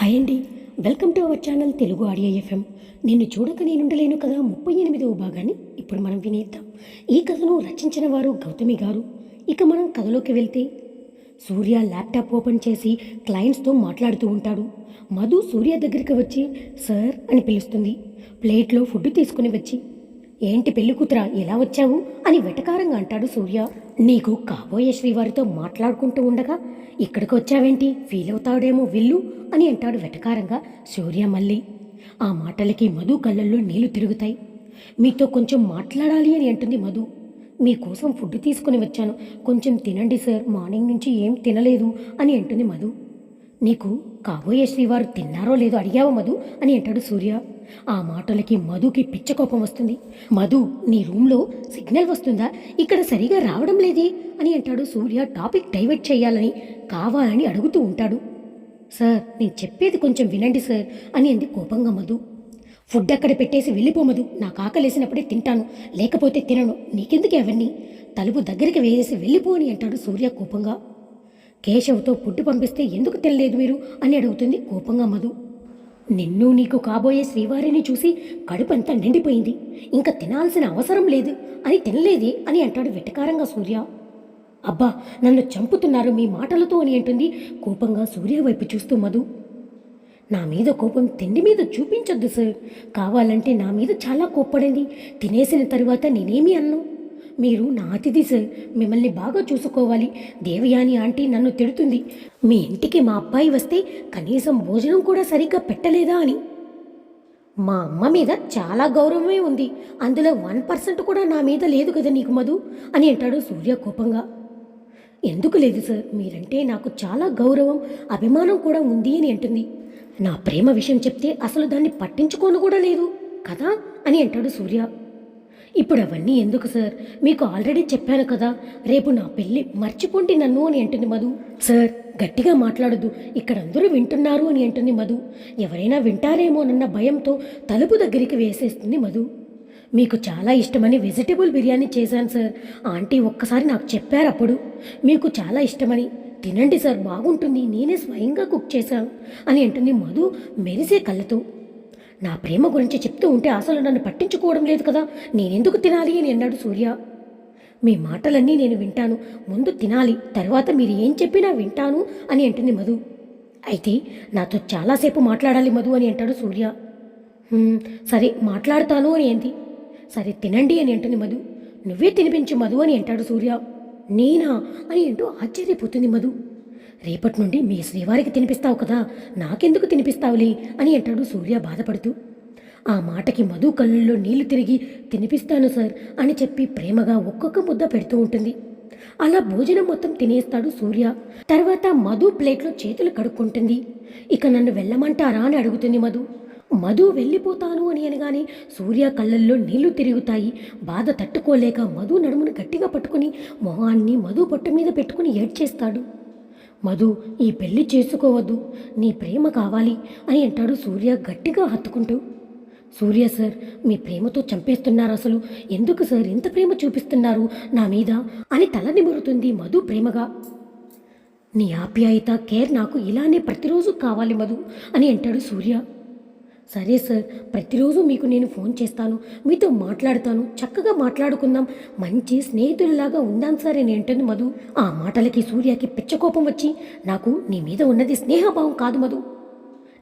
Hi అండి. Welcome to our channel Telugu audio FM. నిన్ను చూడక నేనుండలేను కదా 38వ భాగాన్ని ఇప్పుడు మనం వినేద్దాం. ఈ కథను రచించిన వారు గౌతమి గారు. ఇక మనం కథలోకి వెళ్తే సూర్య ల్యాప్టాప్ ఓపెన్ చేసి క్లయింట్స్తో మాట్లాడుతూ ఉంటాడు. మధు సూర్య దగ్గరికి వచ్చి సార్ అని పిలుస్తుంది. ప్లేట్లో ఫుడ్ తీసుకుని వచ్చి ఏంటి పెళ్లి కూతురా ఎలా వచ్చావు అని వెటకారంగా అంటాడు సూర్య. నీకు కాబోయే శ్రీవారితో మాట్లాడుకుంటూ ఉండగా ఇక్కడికి వచ్చావేంటి, ఫీల్ అవుతాడేమో వెళ్ళు అని అంటాడు వెటకారంగా సూర్య. మళ్ళీ ఆ మాటలకి మధు కళ్ళల్లో నీళ్లు తిరుగుతాయి. మీతో కొంచెం మాట్లాడాలి అని అంటుంది మధు. మీకోసం ఫుడ్ తీసుకుని వచ్చాను, కొంచెం తినండి సార్, మార్నింగ్ నుంచి ఏం తినలేదు అని అంటుంది మధు. నీకు కాబోయే శ్రీవారు తిన్నారో లేదో అడిగావా మధు అని అంటాడు సూర్య. ఆ మాటలకి మధుకి పిచ్చ కోపం వస్తుంది. మధు, నీ రూమ్లో సిగ్నల్ వస్తుందా, ఇక్కడ సరిగా రావడం లేదే అని అంటాడు సూర్య. టాపిక్ డైవర్ట్ చేయాలని కావాలని అడుగుతూ ఉంటాడు. సార్ నేను చెప్పేది కొంచెం వినండి సార్ అని అంది కోపంగా మధు. ఫుడ్ అక్కడ పెట్టేసి వెళ్ళిపోమదు, నాకు ఆకలేసినప్పుడే తింటాను, లేకపోతే తినను, నీకెందుకు అవన్నీ, తలుపు దగ్గరికి వేసేసి వెళ్ళిపో అని అంటాడు సూర్య కోపంగా. కేశవ్తో ఫుడ్ పంపిస్తే ఎందుకు తినలేదు మీరు అని అడుగుతుంది కోపంగా మధు. నిన్ను నీకు కాబోయే శ్రీవారిని చూసి కడుపంతా నిండిపోయింది, ఇంకా తినాల్సిన అవసరం లేదు అని తినలేదే అని అంటాడు వెటకారంగా సూర్య. అబ్బా నన్ను చంపుతున్నారు మీ మాటలతో అని అంటుంది కోపంగా సూర్య వైపు చూస్తూ మధు. నా మీద కోపం తిండి మీద చూపించొద్దు సార్, కావాలంటే నా మీద చాలా కోప్పడింది, తినేసిన తరువాత నేనేమి అన్నాను, మీరు నా అతిథి సార్, మిమ్మల్ని బాగా చూసుకోవాలి, దేవయాని ఆంటీ నన్ను తిడుతుంది, మీ ఇంటికి మా అబ్బాయి వస్తే కనీసం భోజనం కూడా సరిగ్గా పెట్టలేదా అని. మా అమ్మ మీద చాలా గౌరవమే ఉంది, అందులో 1% కూడా నా మీద లేదు కదా నీకు మధు అని అంటాడు సూర్య కోపంగా. ఎందుకు లేదు సార్, మీరంటే నాకు చాలా గౌరవం అభిమానం కూడా ఉంది అని అంటుంది. నా ప్రేమ విషయం చెప్తే అసలు దాన్ని పట్టించుకోను కూడా లేదు కదా అని అంటాడు సూర్య. ఇప్పుడు అవన్నీ ఎందుకు సార్, మీకు ఆల్రెడీ చెప్పాను కదా, రేపు నా పెళ్ళి, మర్చిపోండి నన్ను అని అంటుంది మధు. సార్ గట్టిగా మాట్లాడొద్దు, ఇక్కడ అందరూ వింటున్నారు అని అంటుంది మధు. ఎవరైనా వింటారేమోనన్న భయంతో తలుపు దగ్గరికి వేసేస్తుంది మధు. మీకు చాలా ఇష్టమని వెజిటేబుల్ బిర్యానీ చేశాను సార్, ఆంటీ ఒక్కసారి నాకు చెప్పారు అప్పుడు, మీకు చాలా ఇష్టమని, తినండి సార్ బాగుంటుంది, నేనే స్వయంగా కుక్ చేశాను అని అంటుంది మధు మెరిసే కళ్ళతో. నా ప్రేమ గురించి చెప్తూ ఉంటే అసలు నన్ను పట్టించుకోవడం లేదు కదా, నేనెందుకు తినాలి అని అన్నాడు సూర్య. మీ మాటలన్నీ నేను వింటాను, ముందు తినాలి, తర్వాత మీరు ఏం చెప్పినా వింటాను అని అంటుంది మధు. అయితే నాతో చాలాసేపు మాట్లాడాలి మధు అని అంటాడు సూర్య. సరే మాట్లాడతాను అని అంది. సరే తినండి అని అంటుంది మధు. నువ్వే తినిపించు మధు అని అంటాడు సూర్య. నేనా అని అంటూ ఆశ్చర్యపోతుంది మధు. రేపటి నుండి మీ శ్రీవారికి తినిపిస్తావు కదా, నాకెందుకు తినిపిస్తావులే అని అంటాడు సూర్య బాధపడుతూ. ఆ మాటకి మధు కళ్ళల్లో నీళ్లు తిరిగి తినిపిస్తాను సార్ అని చెప్పి ప్రేమగా ఒక్కొక్క ముద్ద పెడుతూ ఉంటుంది. అలా భోజనం మొత్తం తినేస్తాడు సూర్య. తర్వాత మధు ప్లేట్లో చేతులు కడుక్కుంటుంది. ఇక నన్ను వెళ్ళమంటారా అని అడుగుతుంది మధు. మధు వెళ్ళిపోతాను అని అనగానే సూర్య కళ్ళల్లో నీళ్లు తిరుగుతాయి. బాధ తట్టుకోలేక మధు నడుమును గట్టిగా పట్టుకుని మొహాన్ని మధు పొట్ట మీద పెట్టుకుని ఏడ్చేస్తాడు. మధు ఈ పెళ్లి చేసుకోవద్దు, నీ ప్రేమ కావాలి అని అంటాడు సూర్య గట్టిగా హత్తుకుంటూ. సూర్య సార్ మీ ప్రేమతో చంపేస్తున్నారు, అసలు ఎందుకు సార్ ఇంత ప్రేమ చూపిస్తున్నారు నా మీద అని తల నిమురుతుంది మధు ప్రేమగా. నీ ఆప్యాయత కేర్ నాకు ఇలానే ప్రతిరోజు కావాలి మధు అని అంటాడు సూర్య. సరే సార్, ప్రతిరోజు మీకు నేను ఫోన్ చేస్తాను, మీతో మాట్లాడతాను, చక్కగా మాట్లాడుకుందాం, మంచి స్నేహితులలాగా ఉందాం సార్ అని అంటుంది మధు. ఆ మాటలకి సూర్యకి పిచ్చకోపం వచ్చి, నాకు నీ మీద ఉన్నది స్నేహభావం కాదు మధు,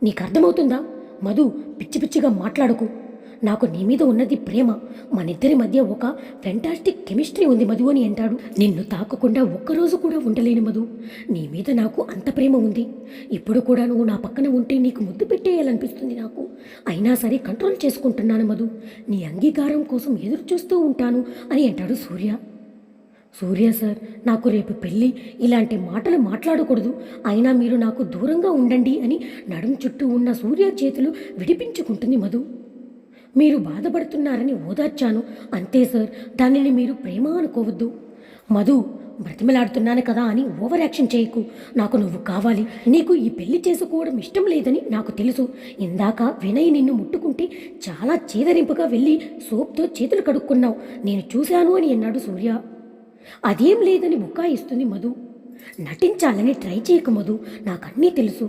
నీకు అర్థమవుతుందా మధు, పిచ్చి పిచ్చిగా మాట్లాడకు, నాకు నీ మీద ఉన్నది ప్రేమ, మనిద్దరి మధ్య ఒక ఫెంటాస్టిక్ కెమిస్ట్రీ ఉంది మధు అని అంటాడు. నిన్ను తాకకుండా ఒక్కరోజు కూడా ఉండలేను మధు, నీ మీద నాకు అంత ప్రేమ ఉంది, ఇప్పుడు కూడా నువ్వు నా పక్కన ఉంటే నీకు ముద్దు పెట్టేయాలనిపిస్తుంది నాకు, అయినా సరే కంట్రోల్ చేసుకుంటున్నాను మధు, నీ అంగీకారం కోసం ఎదురు చూస్తూ ఉంటాను అని అంటాడు సూర్య. సూర్య సార్ నాకు రేపు పెళ్ళి, ఇలాంటి మాటలు మాట్లాడకూడదు, అయినా మీరు నాకు దూరంగా ఉండండి అని నడుం చుట్టూ ఉన్న సూర్య చేతులు విడిపించుకుంటుంది మధు. మీరు బాధపడుతున్నారని ఓదార్చాను అంతే సార్, దానిని మీరు ప్రేమ అనుకోవద్దు. మధు బ్రతిమలాడుతున్నాను కదా అని ఓవర్ యాక్షన్ చేయకు, నాకు నువ్వు కావాలి, నీకు ఈ పెళ్లి చేసుకోవడం ఇష్టం లేదని నాకు తెలుసు, ఇందాక వినయ్ నిన్ను ముట్టుకుంటే చాలా చేదరింపుగా వెళ్ళి సోప్తో చేతులు కడుక్కున్నావు, నేను చూశాను అని అన్నాడు సూర్య. అదేం లేదని బుకాయిస్తుంది మధు. నటించాలని ట్రై చేయకు మధు, నాకన్నీ తెలుసు,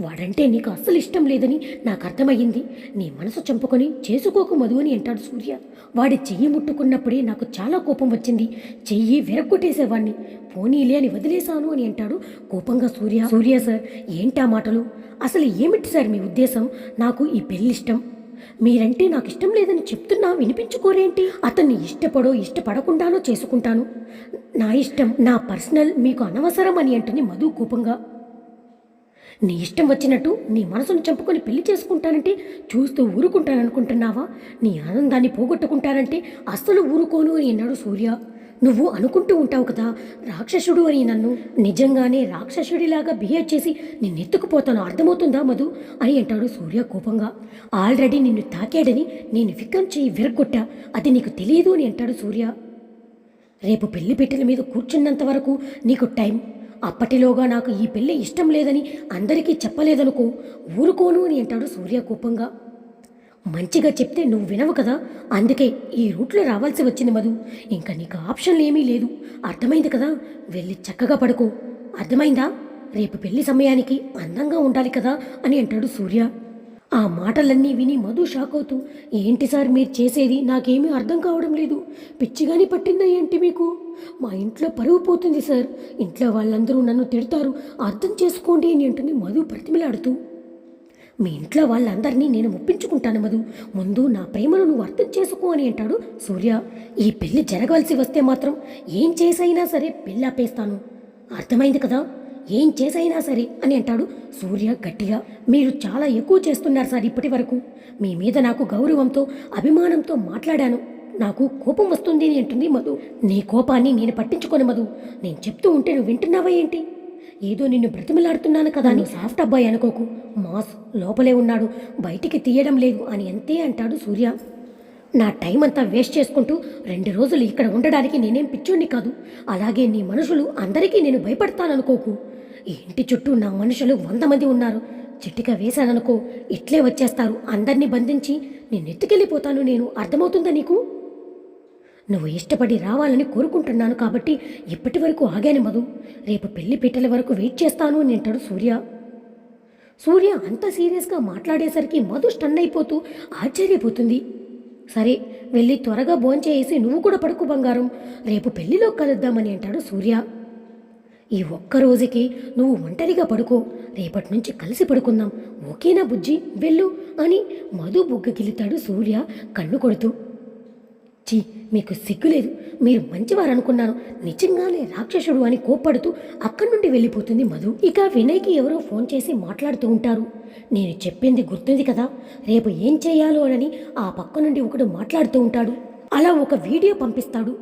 వాడంటే నీకు అస్సలు ఇష్టం లేదని నాకు అర్థమయ్యింది. నీ మనసు చంపుకొని చేసుకోకు మధు అని అంటాడు సూర్య. వాడి చెయ్యి ముట్టుకున్నప్పుడే నాకు చాలా కోపం వచ్చింది. చెయ్యి విరగ్గొట్టేసేవాడిని. పోనీలే అని వదిలేశాను అని అంటాడు కోపంగా సూర్య. సూర్య సార్, ఏంటా మాటలు? అసలు ఏమిటి సార్ మీ ఉద్దేశం? నాకు ఈ పెళ్ళిష్టం. మీరంటే నాకు ఇష్టం లేదని చెప్తున్నా వినిపించుకోరేంటి? అతన్ని ఇష్టపడో ఇష్టపడకుండానో చేసుకుంటాను. నా ఇష్టం, నా పర్సనల్ మీకు అనవసరం అని అంటుంది మధు కోపంగా. నీ ఇష్టం వచ్చినట్టు నీ మనసును చంపుకొని పెళ్లి చేసుకుంటానంటే చూస్తూ ఊరుకుంటాననుకుంటున్నావా? నీ ఆనందాన్ని పోగొట్టుకుంటానంటే అస్సలు ఊరుకోను అని అన్నాడు సూర్య. నువ్వు అనుకుంటూ ఉంటావు కదా రాక్షసుడు అని. నన్ను నిజంగానే రాక్షసుడిలాగా బిహేవ్ చేసి నిన్నెత్తుకుపోతాను, అర్థమవుతుందా మధు అని అంటాడు సూర్య కోపంగా. ఆల్రెడీ నిన్ను తాకాడని నేను విక్కం చేయి విరగొట్టా, అది నీకు తెలియదు అని అంటాడు సూర్య. రేపు పెళ్లి పెట్టెల మీద కూర్చున్నంత వరకు నీకు టైం. అప్పటిలోగా నాకు ఈ పెళ్ళి ఇష్టం లేదని అందరికీ చెప్పలేదనుకో, ఊరుకోను అని అంటాడు సూర్య కోపంగా. మంచిగా చెప్తే నువ్వు వినవు కదా, అందుకే ఈ రూట్లో రావాల్సి వచ్చింది మధు. ఇంకా నీకు ఆప్షన్లు ఏమీ లేదు, అర్థమైంది కదా? వెళ్ళి చక్కగా పడుకో, అర్థమైందా? రేపు పెళ్లి సమయానికి అందంగా ఉండాలి కదా అని అంటాడు సూర్య. ఆ మాటలన్నీ విని మధు షాక్ అవుతూ, ఏంటి సార్ మీరు చేసేది? నాకేమీ అర్థం కావడం లేదు. పిచ్చిగాని పట్టిందా ఏంటి మీకు? మా ఇంట్లో పరువు పోతుంది సార్, ఇంట్లో వాళ్ళందరూ నన్ను తిడతారు, అర్థం చేసుకోండి అని అంటుంది మధు ప్రతిమలాడుతూ. మీ ఇంట్లో వాళ్ళందరినీ నేను ఒప్పించుకుంటాను మధు, ముందు నా ప్రేమను నువ్వు అర్థం చేసుకో అని అంటాడు సూర్య. ఈ పెళ్లి జరగవలసి వస్తే మాత్రం ఏం చేసైనా సరే పెళ్ళి ఆపేస్తాను, అర్థమైంది కదా? ఏం చేసైనా సరే అని అంటాడు సూర్య గట్టిగా. మీరు చాలా ఎక్కువ చేస్తున్నారు సార్ ఇప్పటి వరకు. మీ మీద నాకు గౌరవంతో అభిమానంతో మాట్లాడాను, నాకు కోపం వస్తుంది అని అంటుంది మధు. నీ కోపాన్ని నేను పట్టించుకోను మధు, నేను చెప్తూ ఉంటే నువ్వు వింటున్నావా ఏంటి? ఏదో నిన్ను బ్రతిమలాడుతున్నాను కదా అని సాఫ్ట్ అబ్బాయి అనుకోకు. మాస్ లోపలే ఉన్నాడు, బయటికి తీయడం లేదు అని అంతే అంటాడు సూర్య. నా టైం అంతా వేస్ట్ చేసుకుంటూ 2 రోజులు ఇక్కడ ఉండడానికి నేనేం పిచ్చోడిని కాదు. అలాగే నీ మనుషులు అందరికీ నేను భయపడతాననుకోకు. ఈ ఇంటి చుట్టూ నా మనుషులు 100 మంది ఉన్నారు. చిట్టిగా వేశాననుకో ఇట్లే వచ్చేస్తారు, అందరినీ బంధించి నేను ఎత్తుకెళ్ళిపోతాను నేను, అర్థమవుతుందా నీకు? నువ్వు ఇష్టపడి రావాలని కోరుకుంటున్నాను కాబట్టి ఇప్పటి వరకు ఆగాను మధు, రేపు పెళ్లి పెట్టెల వరకు వెయిట్ చేస్తాను అని అంటాడు సూర్య. సూర్య అంత సీరియస్గా మాట్లాడేసరికి మధు స్టన్ అయిపోతూ ఆశ్చర్యపోతుంది. సరే వెళ్ళి త్వరగా భోంచేసి నువ్వు కూడా పడుకు బంగారం, రేపు పెళ్లిలో కలుద్దామని అంటాడు సూర్య. ఈ ఒక్క రోజుకి నువ్వు ఒంటరిగా పడుకో, రేపటి నుంచి కలిసి పడుకుందాం, ఓకేనా బుజ్జి, వెళ్ళు అని మధు బుగ్గగిలుతాడు సూర్య కన్ను కొడుతూ. చీ, మీకు సిగ్గులేదు, మీరు మంచివారనుకున్నాను, నిజంగానే రాక్షసుడు అని కోప్పడుతూ అక్కడి నుండి వెళ్ళిపోతుంది మధు. ఇక వినయ్కి ఎవరో ఫోన్ చేసి మాట్లాడుతూ ఉంటారు. నేను చెప్పింది గుర్తుంది కదా, రేపు ఏం చేయాలో అని ఆ పక్క నుండి ఒకడు మాట్లాడుతూ ఉంటాడు. అలా ఒక వీడియో పంపిస్తాడు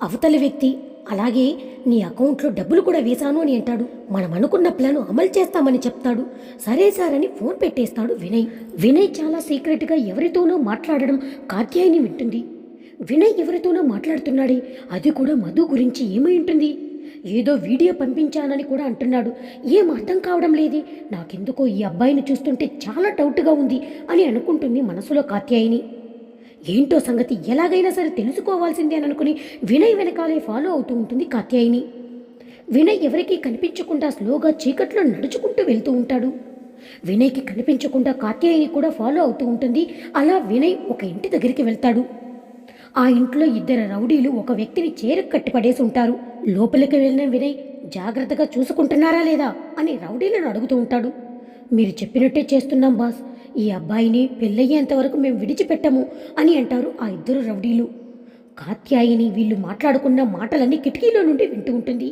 అవతలి వ్యక్తి. అలాగే నీ అకౌంట్లో డబ్బులు కూడా వేశాను అని అంటాడు. మనం అనుకున్న ప్లాన్ అమలు చేస్తామని చెప్తాడు. సరే సార్ అని ఫోన్ పెట్టేస్తాడు వినయ్. వినయ్ చాలా సీక్రెట్గా ఎవరితోనో మాట్లాడడం కాత్యాయని వింటుంది. వినయ్ ఎవరితోనో మాట్లాడుతున్నాడే, అది కూడా మధు గురించి. ఏమై ఉంటుంది? ఏదో వీడియో పంపించానని కూడా అంటున్నాడు. ఏం అర్థం కావడం లేదే, నాకెందుకో ఈ అబ్బాయిని చూస్తుంటే చాలా డౌట్గా ఉంది అని అనుకుంటుంది మనసులో కాత్యాయిని. ఏంటో సంగతి ఎలాగైనా సరే తెలుసుకోవాల్సిందే అని అనుకుని వినయ్ వెనకాలే ఫాలో అవుతూ ఉంటుంది కాత్యాయిని. వినయ్ ఎవరికీ కనిపించకుండా స్లోగా చీకట్లో నడుచుకుంటూ వెళ్తూ ఉంటాడు. వినయ్కి కనిపించకుండా కాత్యాయిని కూడా ఫాలో అవుతూ ఉంటుంది. అలా వినయ్ ఒక ఇంటి దగ్గరికి వెళ్తాడు. ఆ ఇంట్లో 2 రౌడీలు ఒక వ్యక్తిని చీరకు కట్టి పడేసి ఉంటారు. లోపలికి వెళ్ళిన వినయ్ జాగ్రత్తగా చూసుకుంటున్నారా లేదా అని రౌడీలను అడుగుతూ ఉంటాడు. మీరు చెప్పినట్టే చేస్తున్నాం బాస్, ఈ అబ్బాయిని పెళ్ళయ్యేంత వరకు మేము విడిచిపెట్టము అని అంటారు ఆ 2 రౌడీలు. కాత్యాయిని వీళ్ళు మాట్లాడుకున్న మాటలన్నీ కిటికీలో నుండి వింటూ ఉంటుంది.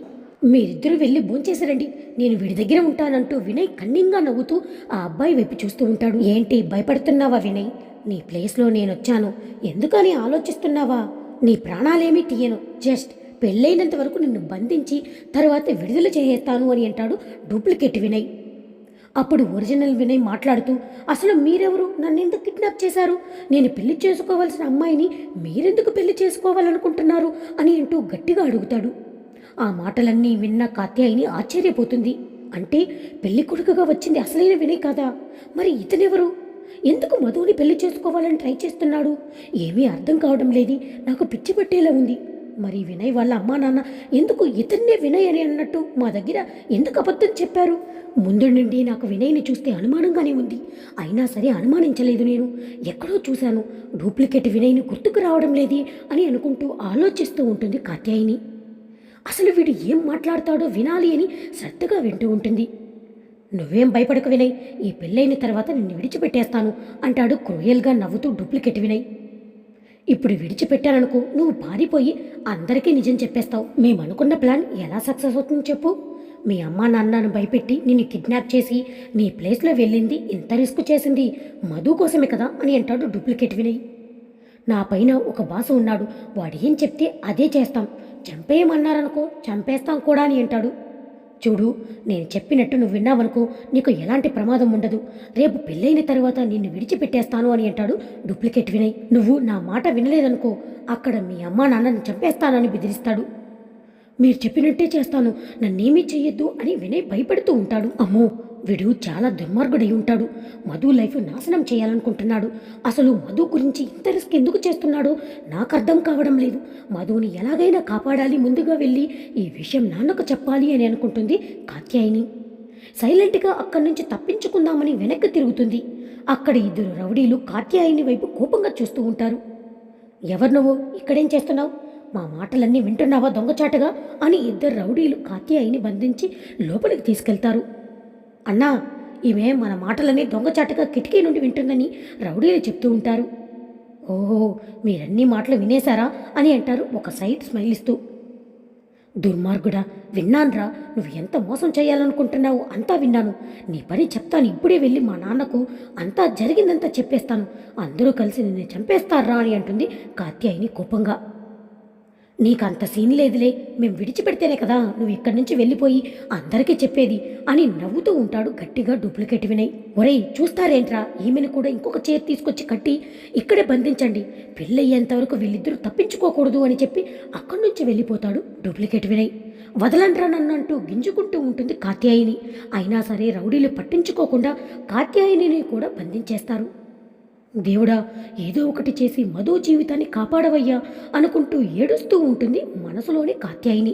మీరిద్దరూ వెళ్ళి భోంచేసారండి, నేను వీడి దగ్గర ఉంటానంటూ వినయ్ కన్నింగా నవ్వుతూ ఆ అబ్బాయి వైపు చూస్తూ ఉంటాడు. ఏంటి భయపడుతున్నావా వినయ్? నీ ప్లేస్లో నేనొచ్చాను, ఎందుకని ఆలోచిస్తున్నావా? నీ ప్రాణాలేమీ తీయను, జస్ట్ పెళ్ళైనంత వరకు నిన్ను బంధించి తర్వాత విడుదల చేసేస్తాను అని అంటాడు డూప్లికేట్ వినయ్. అప్పుడు ఒరిజినల్ వినయ్ మాట్లాడుతూ, అసలు మీరెవరు, నన్నెందుకు కిడ్నాప్ చేశారు? నేను పెళ్లి చేసుకోవాల్సిన అమ్మాయిని మీరెందుకు పెళ్లి చేసుకోవాలనుకుంటున్నారు అని అంటూ గట్టిగా అడుగుతాడు. ఆ మాటలన్నీ విన్న కాత్యాయిని ఆశ్చర్యపోతుంది. అంటే పెళ్లి కొడుకుగా వచ్చింది అసలైన వినయ్ కాదా? మరి ఇతనెవరు? ఎందుకు మధుని పెళ్లి చేసుకోవాలని ట్రై చేస్తున్నాడు? ఏమీ అర్థం కావడం లేదు, నాకు పిచ్చి పట్టేలా ఉంది. మరి వినయ్ వాళ్ళ అమ్మా నాన్న ఎందుకు ఇతన్నే వినయ్ అని అన్నట్టు మా దగ్గర ఎందుకు అబద్ధం చెప్పారు? ముందు నుండి నాకు వినయ్ని చూస్తే అనుమానంగానే ఉంది. అయినా సరే అనుమానించలేదు. నేను ఎక్కడో చూశాను, డూప్లికేట్ వినయ్ని గుర్తుకు రావడం లేదే అని అనుకుంటూ ఆలోచిస్తూ ఉంటుంది కాత్యాయిని. అసలు వీడు ఏం మాట్లాడతాడో వినాలి అని శ్రద్ధగా వింటూ ఉంటుంది. నువ్వేం భయపడకు వినయ్, ఈ పెళ్ళైన తర్వాత నిన్ను విడిచిపెట్టేస్తాను అంటాడు క్రూయల్గా నవ్వుతూ డూప్లికేట్ వినయ్. ఇప్పుడు విడిచిపెట్టాననుకో, నువ్వు పారిపోయి అందరికీ నిజం చెప్పేస్తావు. మేమనుకున్న ప్లాన్ ఎలా సక్సెస్ అవుతుందో చెప్పు. మీ అమ్మా నాన్నను భయపెట్టి నిన్ను కిడ్నాప్ చేసి నీ ప్లేస్లో వెళ్ళింది, ఇంత రిస్క్ చేసింది మధు కోసమే కదా అని అంటాడు డూప్లికేట్ వినయ్. నా పైన ఒక బాసు ఉన్నాడు, వాడు ఏం చెప్తే అదే చేస్తాం. చంపేయమన్నారనుకో చంపేస్తాం కూడా అని అంటాడు. చూడు, నేను చెప్పినట్టు నువ్వు విన్నావనుకో, నీకు ఎలాంటి ప్రమాదం ఉండదు. రేపు పెళ్ళైన తర్వాత నిన్ను విడిచిపెట్టేస్తాను అని అంటాడు డూప్లికేట్ వినయ్. నువ్వు నా మాట వినలేదనుకో, అక్కడ మీ అమ్మా నాన్నని చంపేస్తానని బెదిరిస్తాడు. మీరు చెప్పినట్టే చేస్తాను, నన్నేమీ చెయ్యొద్దు అని వినయ్ భయపడుతూ ఉంటాడు. అమ్మో, వీడు చాలా దుర్మార్గుడై ఉంటాడు. మధు లైఫ్ నాశనం చేయాలనుకుంటున్నాడు. అసలు మధు గురించి ఇంత రిస్క్ ఎందుకు చేస్తున్నాడో నాకు అర్థం కావడం లేదు. మధుని ఎలాగైనా కాపాడాలి, ముందుగా వెళ్ళి ఈ విషయం నాన్నకు చెప్పాలి అని అనుకుంటుంది కాత్యాయిని. సైలెంట్గా అక్కడి నుంచి తప్పించుకుందామని వెనక్కి తిరుగుతుంది. అక్కడ ఇద్దరు రౌడీలు కాత్యాయిని వైపు కోపంగా చూస్తూ ఉంటారు. ఎవరు నువ్వు? ఇక్కడేం చేస్తున్నావు? మా మాటలన్నీ వింటున్నావా దొంగచాటుగా అని ఇద్దరు రౌడీలు కాత్యాయిని బంధించి లోపలికి తీసుకెళ్తారు. అన్నా, ఈమె మన మాటలన్నీ దొంగచాటుగా కిటికీ నుండి వింటుందని రౌడీలు చెప్తూ ఉంటారు. ఓహో, మీరన్నీ మాటలు వినేశారా అని అంటారు ఒక సైడ్ స్మైల్ ఇస్తూ. దుర్మార్గుడా, విన్నాన్రా, నువ్వు ఎంత మోసం చేయాలనుకుంటున్నావు అంతా విన్నాను. నీ పని చెప్తాను, ఇప్పుడే వెళ్ళి మా నాన్నకు అంతా జరిగిందంతా చెప్పేస్తాను. అందరూ కలిసి నిన్ను చంపేస్తారా అని అంటుంది కాత్యాయిని కోపంగా. నీకంత సీన్ లేదులే, మేము విడిచిపెడితేనే కదా నువ్వు ఇక్కడి నుంచి వెళ్ళిపోయి అందరికీ చెప్పేది అని నవ్వుతూ ఉంటాడు గట్టిగా డూప్లికేట్ వినయ్. ఒరేయ్, చూస్తారేంట్రా, ఈమెను కూడా ఇంకొక చైర్ తీసుకొచ్చి కట్టి ఇక్కడే బంధించండి. పెళ్ళయ్యేంతవరకు వీళ్ళిద్దరూ తప్పించుకోకూడదు అని చెప్పి అక్కడి నుంచి వెళ్ళిపోతాడు డూప్లికేట్ వినయ్. వదలండ్రా నన్నంటూ గింజుకుంటూ ఉంటుంది కాత్యాయిని. అయినా సరే రౌడీలు పట్టించుకోకుండా కాత్యాయిని కూడా బంధించేస్తారు. దేవుడా, ఏదో ఒకటి చేసి మధు జీవితాన్ని కాపాడవయ్యా అనుకుంటూ ఏడుస్తూ ఉంటుంది మనసులోని కాత్యాయిని.